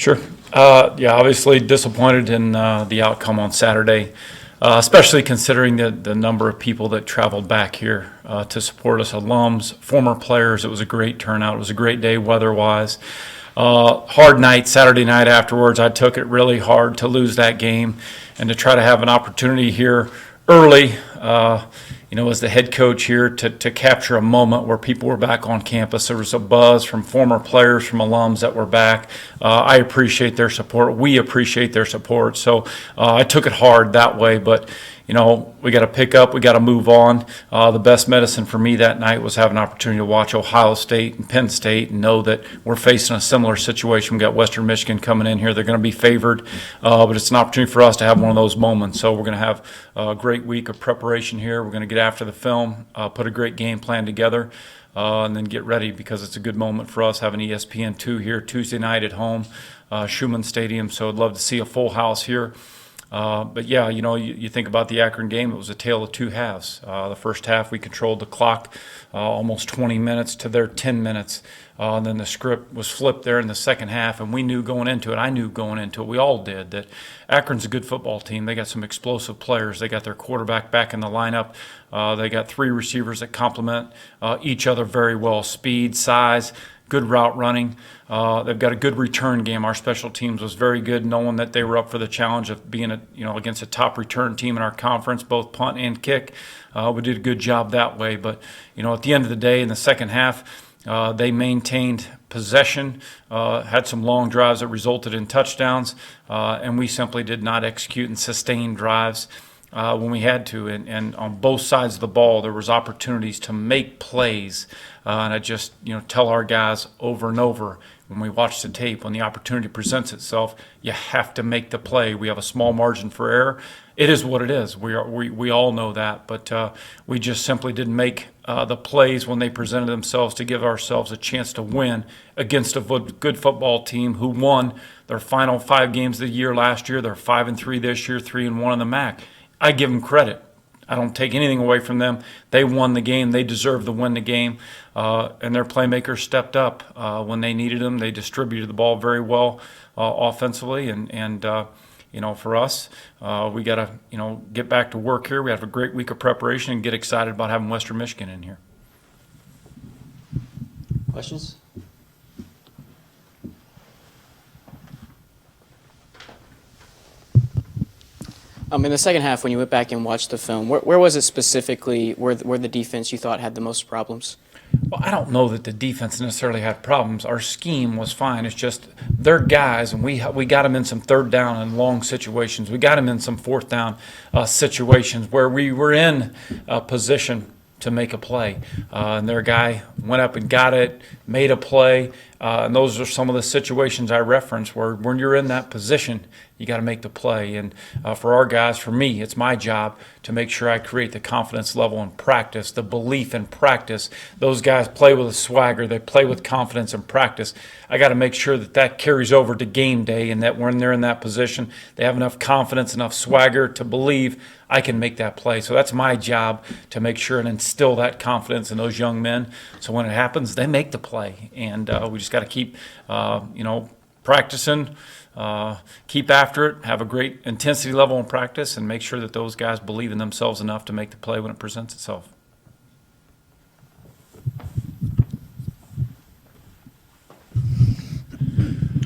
Sure. Yeah, obviously disappointed in the outcome on Saturday, especially considering the number of people that traveled back here to support us, alums, former players. It was a great turnout. It was a great day weather-wise. Hard night, Saturday night afterwards. I took it really hard to lose that game and to try to have an opportunity here early, as the head coach here to capture a moment where people were back on campus. There was a buzz from former players, from alums that were back. I appreciate their support. We appreciate their support. So I took it hard that way, but we got to pick up. We got to move on. The best medicine for me that night was having an opportunity to watch Ohio State and Penn State and know that we're facing a similar situation. We got Western Michigan coming in here. They're going to be favored, but it's an opportunity for us to have one of those moments. So we're going to have a great week of preparation here. We're going to get after the film, put a great game plan together, and then get ready because it's a good moment for us having ESPN2 here Tuesday night at home, Schumann Stadium. So I'd love to see a full house here. But yeah, you think about the Akron game, it was a tale of two halves. The first half, we controlled the clock almost 20 minutes to their 10 minutes. And then the script was flipped there in the second half, and we knew going into it, I knew going into it, we all did, that Akron's a good football team. They got some explosive players. They got their quarterback back in the lineup. They got three receivers that complement each other very well. Speed, size, good route running. They've got a good return game. Our special teams was very good, knowing that they were up for the challenge of being against a top return team in our conference, both punt and kick. We did a good job that way. But at the end of the day, in the second half, they maintained possession, had some long drives that resulted in touchdowns, and we simply did not execute and sustain drives when we had to. And on both sides of the ball, there was opportunities to make plays. And I just tell our guys over and over, when we watch the tape, when the opportunity presents itself, you have to make the play. We have a small margin for error. It is what it is. We all know that, but we just simply didn't make the plays when they presented themselves to give ourselves a chance to win against a good football team who won their final 5 games of the year last year. They're 5-3 this year, 3-1 in the MAC. I give them credit. I don't take anything away from them. They won the game. They deserve to win the game. And their playmakers stepped up when they needed them. They distributed the ball very well offensively. And for us, we got to, get back to work here. We have a great week of preparation and get excited about having Western Michigan in here. Questions? In the second half, when you went back and watched the film, where was it specifically where the defense you thought had the most problems? Well, I don't know that the defense necessarily had problems. Our scheme was fine. It's just their guys, and we got them in some third down and long situations. We got them in some fourth down situations where we were in a position to make a play. And their guy went up and got it, made a play. And those are some of the situations I referenced where when you're in that position, you got to make the play. And for our guys, for me, it's my job to make sure I create the confidence level in practice, the belief in practice. Those guys play with a swagger. They play with confidence in practice. I got to make sure that carries over to game day and that when they're in that position, they have enough confidence, enough swagger to believe I can make that play. So that's my job to make sure and instill that confidence in those young men. So when it happens, they make the play. And we just got to keep, practicing, keep after it, have a great intensity level in practice, and make sure that those guys believe in themselves enough to make the play when it presents itself.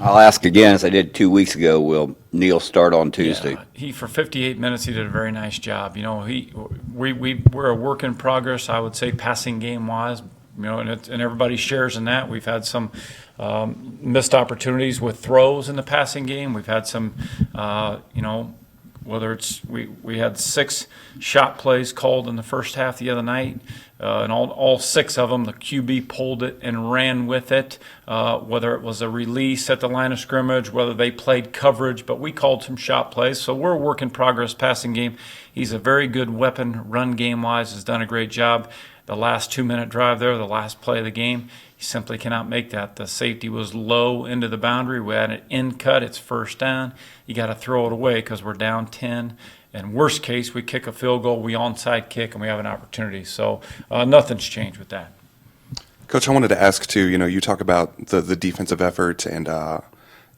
I'll ask again, as I did 2 weeks ago, will Neil start on Tuesday? Yeah, he for 58 minutes, he did a very nice job. We're a work in progress, I would say, passing game wise. And everybody shares in that. We've had some missed opportunities with throws in the passing game. We've had some, whether it's we had 6 shot plays called in the first half the other night, and all 6 of them, the QB pulled it and ran with it, whether it was a release at the line of scrimmage, whether they played coverage, but we called some shot plays. So we're a work in progress passing game. He's a very good weapon, run game-wise, has done a great job. The last 2-minute drive there, the last play of the game, he simply cannot make that. The safety was low into the boundary. We had an in cut. It's first down. You got to throw it away because we're down 10. And worst case, we kick a field goal, we onside kick, and we have an opportunity. So nothing's changed with that. Coach, I wanted to ask too, you talk about the defensive effort and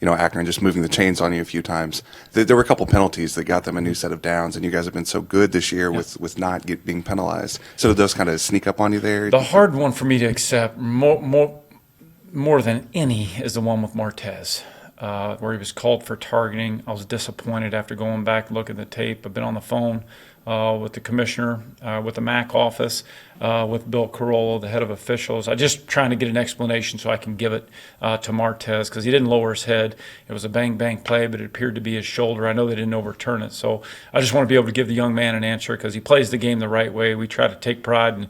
Akron just moving the chains on you a few times. There were a couple penalties that got them a new set of downs, and you guys have been so good this year with not being penalized. So did those kind of sneak up on you there? The hard one for me to accept more than any is the one with Martez, where he was called for targeting. I was disappointed after going back and looking at the tape. I've been on the phone with the commissioner, with the MAC office, with Bill Carollo, the head of officials. I just trying to get an explanation so I can give it to Martez, because he didn't lower his head. It was a bang-bang play, but it appeared to be his shoulder. I know they didn't overturn it. So I just want to be able to give the young man an answer, because he plays the game the right way. We try to take pride in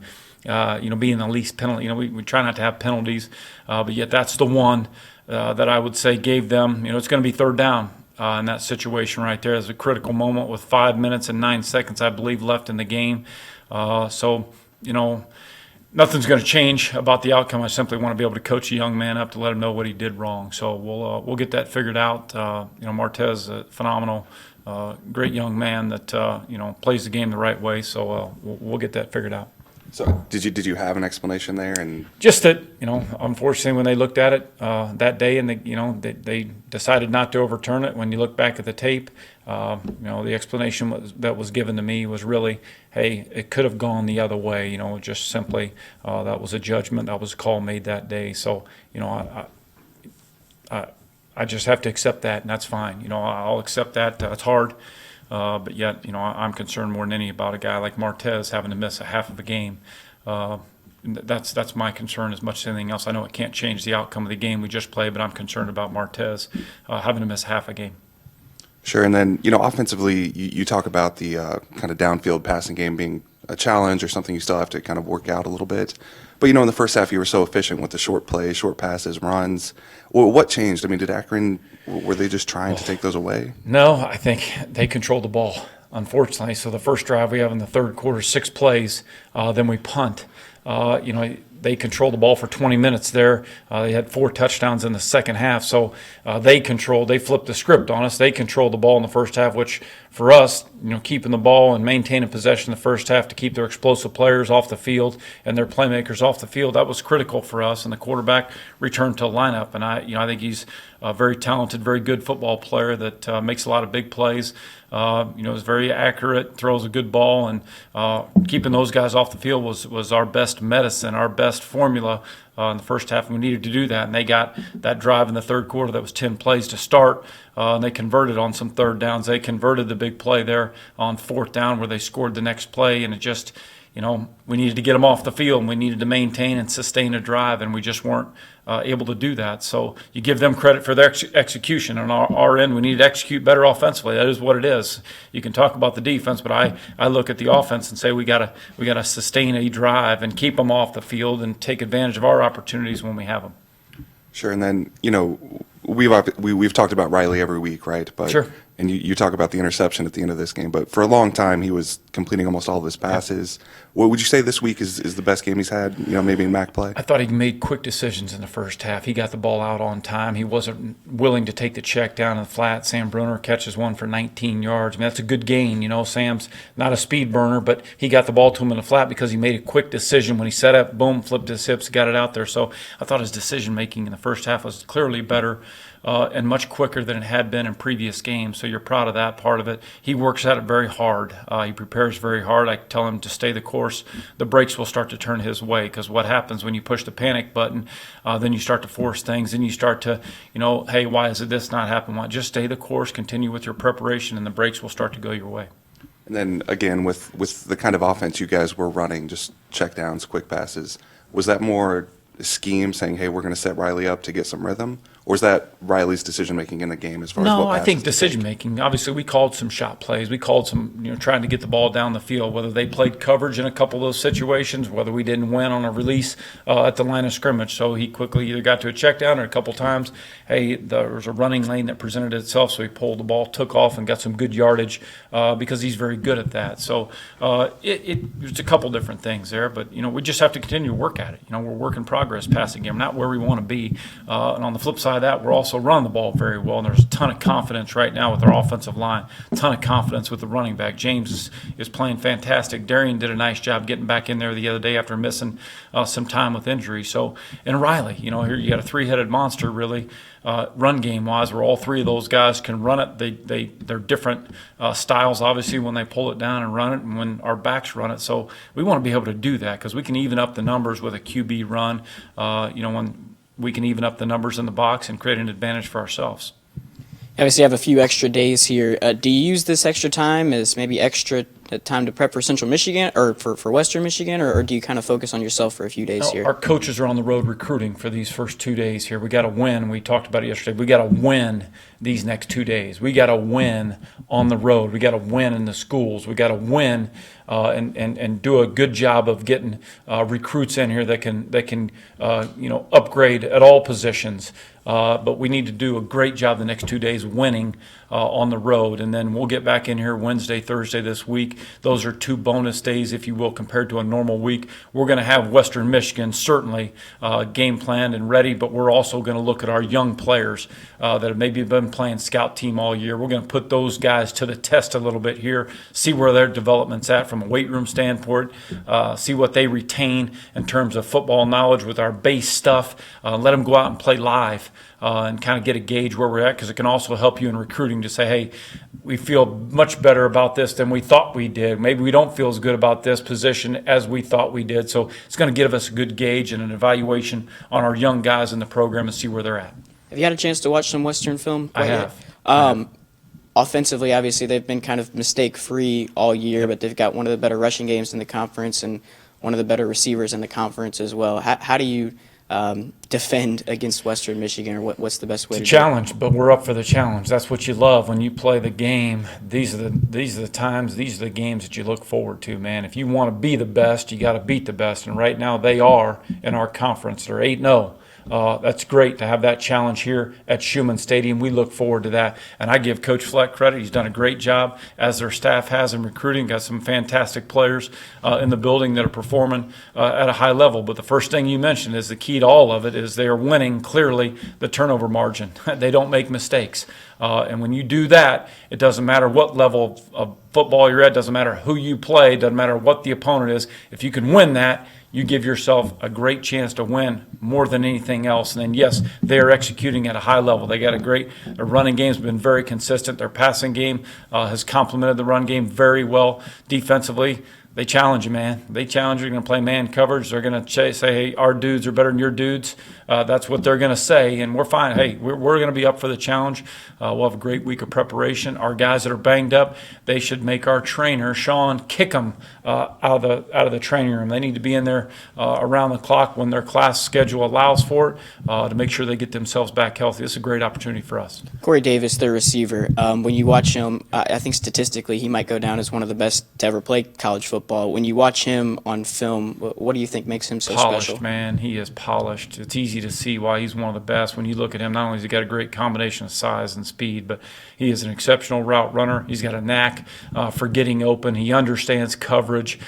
being the least penalty. We try not to have penalties, but yet that's the one that I would say gave them, it's going to be third down. In that situation right there is a critical moment with 5 minutes and 9 seconds, I believe, left in the game. So nothing's going to change about the outcome. I simply want to be able to coach a young man up to let him know what he did wrong. So we'll get that figured out. Martez, a phenomenal, great young man that plays the game the right way. So we'll get that figured out. So did you have an explanation there? And just that, unfortunately, when they looked at it that day, and they decided not to overturn it. When you look back at the tape, the explanation that was given to me was really, hey, it could have gone the other way. Just simply that was a judgment, that was a call made that day. So I just have to accept that, and that's fine. I'll accept that. It's hard. But yet, I'm concerned more than any about a guy like Martez having to miss a half of a game. That's my concern as much as anything else. I know it can't change the outcome of the game we just played, but I'm concerned about Martez having to miss half a game. Sure, and then, offensively, you talk about the kind of downfield passing game being a challenge or something you still have to kind of work out a little bit. But, in the first half, you were so efficient with the short plays, short passes, runs. Well, what changed? I mean, did Akron, were they just trying to take those away? No, I think they controlled the ball, unfortunately. So the first drive we have in the third quarter, 6 plays, then we punt. They controlled the ball for 20 minutes there. They had 4 touchdowns in the second half. So they flipped the script on us. They controlled the ball in the first half, which for us, keeping the ball and maintaining possession in the first half to keep their explosive players off the field and their playmakers off the field, that was critical for us. And the quarterback returned to the lineup. And I think he's a very talented, very good football player that makes a lot of big plays. Is very accurate, throws a good ball, and keeping those guys off the field was our best medicine, our best formula in the first half. And we needed to do that, and they got that drive in the third quarter that was 10 plays to start, and they converted on some third downs. They converted the big play there on fourth down where they scored the next play, and it just we needed to get them off the field, and we needed to maintain and sustain a drive, and we just weren't able to do that. So you give them credit for their execution. On our end, we need to execute better offensively. That is what it is. You can talk about the defense, but I look at the offense and say we gotta sustain a drive and keep them off the field and take advantage of our opportunities when we have them. Sure, and then, we've talked about Riley every week, right? But, sure. And you talk about the interception at the end of this game, but for a long time he was completing almost all of his passes. What would you say this week is the best game he's had, maybe in MAC play? I thought he made quick decisions in the first half. He got the ball out on time. He wasn't willing to take the check down in the flat. Sam Brunner catches one for 19 yards. I mean, that's a good gain. Sam's not a speed burner, but he got the ball to him in the flat because he made a quick decision. When he set up, boom, flipped his hips, got it out there. So I thought his decision-making in the first half was clearly better and much quicker than it had been in previous games. So you're proud of that part of it. He works at it very hard. He prepares very hard. I tell him to stay the course. The brakes will start to turn his way, because what happens when you push the panic button, then you start to force things, and you start to, hey, why is this not happening? Why? Just stay the course, continue with your preparation, and the brakes will start to go your way. And then, again, with the kind of offense you guys were running, just check downs, quick passes, was that more scheme saying, hey, we're going to set Riley up to get some rhythm? Or is that Riley's decision-making in the game as far as what No, I think passes to take? decision-making. Obviously, we called some shot plays. We called some, trying to get the ball down the field, whether they played coverage in a couple of those situations, whether we didn't win on a release at the line of scrimmage. So he quickly either got to a check down or a couple times, hey, there was a running lane that presented itself, so he pulled the ball, took off, and got some good yardage because he's very good at that. So there's a couple different things there, but, we just have to continue to work at it. We're work in progress passing game, not where we want to be. And on the flip side side of that, we're also running the ball very well, and there's a ton of confidence right now with our offensive line, a ton of confidence with the running back. James is playing fantastic. Darian did a nice job getting back in there the other day after missing some time with injury. So, and Riley, here you got a three-headed monster, really, run game-wise, where all three of those guys can run it. They're different styles, obviously, when they pull it down and run it, and when our backs run it. So we want to be able to do that because we can even up the numbers with a QB run. When we can even up the numbers in the box and create an advantage for ourselves. Obviously, you have a few extra days here. Do you use this extra time as maybe extra time to prep for Central Michigan or for Western Michigan, or do you kind of focus on yourself for a few days here? Our coaches are on the road recruiting for these first 2 days here. We got to win. We talked about it yesterday. We got to win these next 2 days. We got to win on the road. We got to win in the schools. We got to win and do a good job of getting recruits in here that can upgrade at all positions. But we need to do a great job the next 2 days winning on the road. And then we'll get back in here Wednesday, Thursday this week. Those are 2 bonus days, if you will, compared to a normal week. We're going to have Western Michigan certainly game planned and ready, but we're also going to look at our young players that have maybe been playing scout team all year. We're going to put those guys to the test a little bit here, see where their development's at from a weight room standpoint, see what they retain in terms of football knowledge with our base stuff, let them go out and play live. And kind of get a gauge where we're at, because it can also help you in recruiting to say, hey, we feel much better about this than we thought we did. Maybe we don't feel as good about this position as we thought we did. So it's going to give us a good gauge and an evaluation on our young guys in the program and see where they're at. Have you had a chance to watch some Western film? I have. Offensively, obviously, they've been kind of mistake-free all year, but they've got one of the better rushing games in the conference and one of the better receivers in the conference as well. How do you defend against Western Michigan, or what's the best way to It's a do it? challenge, but we're up for the challenge. That's what you love when you play the game. These are the times, these are the games that you look forward to, man. If you want to be the best, you got to beat the best, and right now they are in our conference. They're 8-0. That's great to have that challenge here at Schumann Stadium. We look forward to that. And I give Coach Fleck credit. He's done a great job, as their staff has in recruiting. Got some fantastic players in the building that are performing at a high level. But the first thing you mentioned is the key to all of it is they are winning, clearly, the turnover margin. They don't make mistakes. And when you do that, it doesn't matter what level of football you're at, doesn't matter who you play, doesn't matter what the opponent is. If you can win that, you give yourself a great chance to win more than anything else. And then, yes, they are executing at a high level. They got their running game's been very consistent. Their passing game has complemented the run game very well defensively. They challenge you, man. They challenge you. They're going to play man coverage. They're going to say, hey, our dudes are better than your dudes. That's what they're going to say, and we're fine. Hey, we're going to be up for the challenge. We'll have a great week of preparation. Our guys that are banged up, they should make our trainer, Sean, kick them out of the training room. They need to be in there around the clock when their class schedule allows for it to make sure they get themselves back healthy. This is a great opportunity for us. Corey Davis, their receiver, when you watch him, I think statistically he might go down as one of the best to ever play college football. When you watch him on film, what do you think makes him so polished, special? Man. He is polished. It's easy to see why he's one of the best. When you look at him, not only has he got a great combination of size and speed, but he is an exceptional route runner. He's got a knack for getting open. He understands coverage.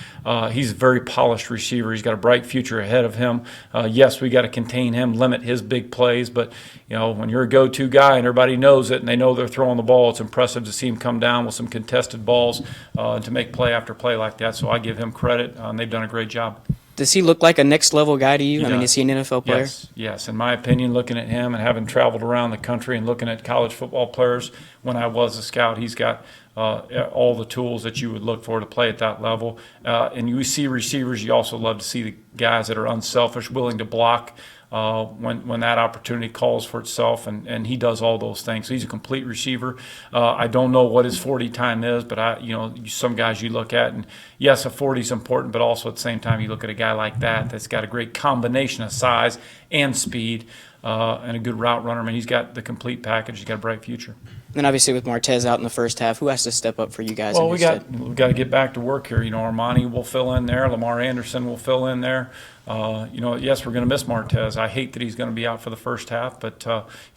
He's a very polished receiver. He's got a bright future ahead of him. Yes, we got to contain him, limit his big plays, but when you're a go-to guy and everybody knows it and they know they're throwing the ball, it's impressive to see him come down with some contested balls to make play after play like that. So I give him credit, and they've done a great job. Does he look like a next-level guy to you? He I mean, does. is he an NFL player? Yes. In my opinion, looking at him and having traveled around the country and looking at college football players when I was a scout, he's got all the tools that you would look for to play at that level. And you see receivers, you also love to see the guys that are unselfish, willing to block when that opportunity calls for itself, and he does all those things. So he's a complete receiver. I don't know what his 40 time is, but some guys you look at, and yes, a 40 is important, but also at the same time you look at a guy like that's got a great combination of size and speed and a good route runner. I mean, he's got the complete package. He's got a bright future. And then obviously with Martez out in the first half, who has to step up for you guys? Well, in we his got to get back to work here. Armani will fill in there. Lamar Anderson will fill in there. Yes, we're going to miss Martez. I hate that he's going to be out for the first half, but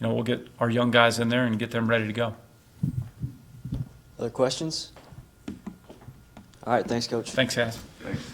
we'll get our young guys in there and get them ready to go. Other questions? All right, thanks, Coach. Thanks, guys. Thanks.